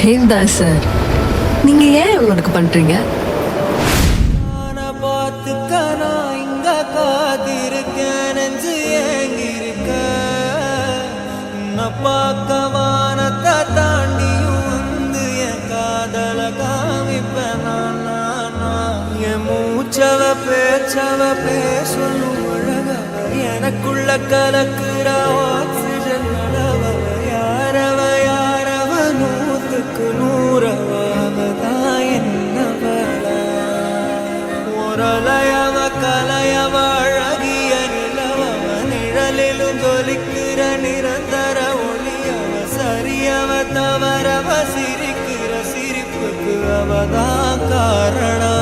Devdas sir, நீங்க ஏன் இவனுக்கு பண்றீங்க? பார்த்துக்க நான் இங்க காத்திருக்கேன், நெஞ்சு ஏங்கிருக்க உன்னை பார்க்க வானத்தை தாண்டியும் வந்து என் காதல காமிப்பேன் என் மூச்சவ பேச்சவ பேசணும் அழகவ எனக்குள்ள கலக்குற ஆக்சிஜன் அளவ யாரவ யாரவ நூத்துக்கு நூறவாவதான் என்னவள ஒரலையவ கலையவ அழகிய நிலவவ நிழலிலும் ஜொலிக்கிற நிரந்தர ஒளியவ சரியவ தவறவ சிரிக்கிற சிரிப்புக்கு அவதான் காரணம்